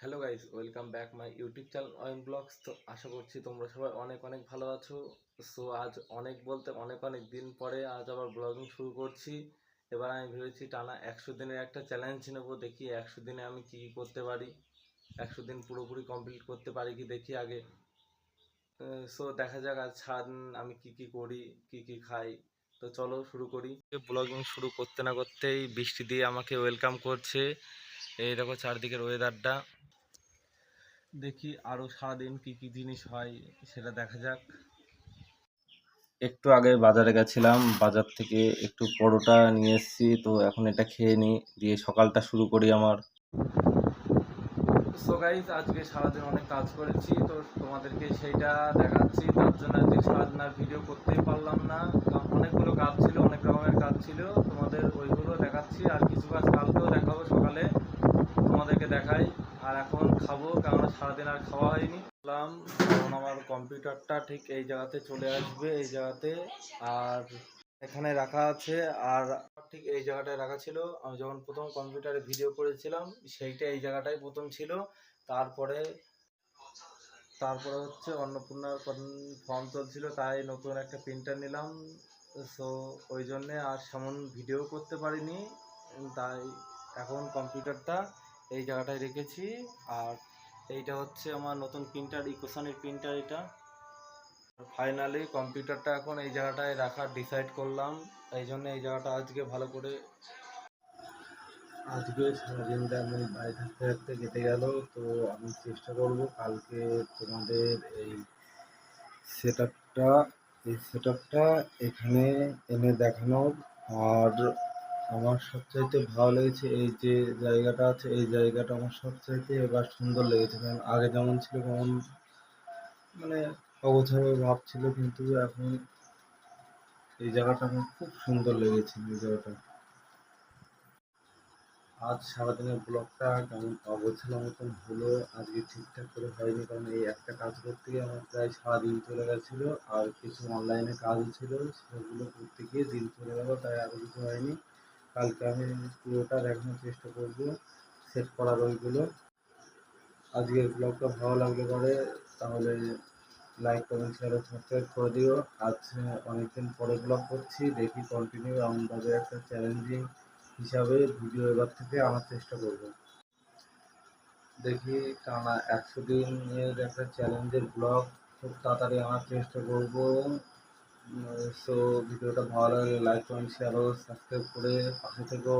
Hello guys, welcome back my YouTube channel Ayan blogs. তো আশা করছি তোমরা সবাই অনেক অনেক ভালো আছো। সো আজ অনেক বলতে অনেক অনেক দিন পরে আজ আবার ব্লগিং শুরু করছি। এবার আমি ভেবেছি টানা 100 দিনের একটা চ্যালেঞ্জ নেবো, দেখি 100 দিনে আমি কী কী করতে পারি, 100 দিন পুরোপুরি কমপ্লিট করতে পারি কি দেখি আগে। সো দেখা যাক আজ সারাদিন আমি কি কি করি, কি কি খাই। তো চলো শুরু করি। ব্লগিং শুরু করতে না করতেই বৃষ্টি দিয়ে আমাকে ওয়েলকাম করছে। এই দেখো চারদিকের ওয়েদারটা, দেখি আরও সারাদিন কি কি জিনিস হয় সেটা দেখা যাক। একটু আগে বাজারে গেছিলাম, বাজার থেকে একটু পরোটা নিয়ে এসেছি, তো এখন এটা খেয়ে নিই, দিয়ে সকালটা শুরু করি আমার। সো গাইজ, আজকে সারাদিন অনেক কাজ করেছি, তো তোমাদেরকে সেইটা দেখাচ্ছি। তার জন্য আজকে সারাদিন আর ভিডিও করতেই পারলাম না, কারণ অনেকগুলো কাজ ছিল, অনেক রকমের কাজ ছিল। তোমাদের ওইগুলো দেখাচ্ছি, আর কিছু কাজ কালকেও দেখাবো সকালে, তোমাদেরকে দেখাই। আর এখন খাবো, কারণ সারাদিন আর খাওয়া হয়নি। বললাম তখন আমার কম্পিউটারটা ঠিক এই জায়গাতে চলে আসবে, এই জায়গাতে, আর এখানে রাখা আছে। আর ঠিক এই জায়গাটায় রাখা ছিল, আমি যখন প্রথম কম্পিউটারে ভিডিও করেছিলাম সেইটা এই জায়গাটাই প্রথম ছিল। তারপরে তারপরে হচ্ছে অন্নপূর্ণার ফর্ম চলছিল, তাই নতুন একটা প্রিন্টার নিলাম। সো ওই জন্যে আর সেমন ভিডিও করতে পারিনি, তাই এখন কম্পিউটারটা এই জায়গাটায় রেখেছি। আর এইটা হচ্ছে আমার নতুন প্রিন্টার, ইকোসনের প্রিন্টার এটা। ফাইনালি কম্পিউটারটা এখন এই জায়গাটায় রাখার ডিসাইড করলাম, এই জন্য এই জায়গাটা আজকে ভালো করে। আজকে সারাদিনটা আমি বাড়ি থাকতে থাকতে কেটে গেল। তো আমি চেষ্টা করব কালকে তোমাদের এই সেটআপটা এখানে এনে দেখানোর। আর আমার সবচাইতে ভালো লেগেছে এই যে জায়গাটা আছে, এই জায়গাটা আমার সবচাইতে এবার সুন্দর লেগেছে। কারণ আগে যেমন ছিল তেমন মানে অগোছালো ভাব ছিল, কিন্তু এখন এই জায়গাটা আমার খুব সুন্দর লেগেছে। এই জায়গাটা আজ সারাদিনের ব্লগটা কেমন অগোছালো মতন হলো, আজকে ঠিকঠাক করে হয়নি, কারণ এই একটা কাজ করতে গিয়ে আমার প্রায় সারাদিন চলে গেছিলো। আর কিছু অনলাইনে কাজও ছিল, সেগুলো করতে গিয়ে দিন চলে গেলো, তাই আরও কিছু হয়নি। কালকে আমি পুরোটা দেখানোর চেষ্টা করবো, সেট করার ওইগুলো। আজকের ব্লগটা ভালো লাগলে পরে তাহলে লাইক কমেন্ট শেয়ার ও সাবস্ক্রাইব করে দিও। আজ অনেকদিন পরে ব্লগ করছি, দেখি কন্টিনিউ এমনভাবে একটা চ্যালেঞ্জিং হিসাবে ভিডিও এবার থেকে আনার চেষ্টা করব। দেখি টানা 100 দিনের একটা চ্যালেঞ্জের ব্লগ খুব তাড়াতাড়ি আনার চেষ্টা করব। সো ভিডিওটা ভালো লাগলে লাইক কমেন্ট শেয়ার ও সাবস্ক্রাইব করে পাশে থেকো।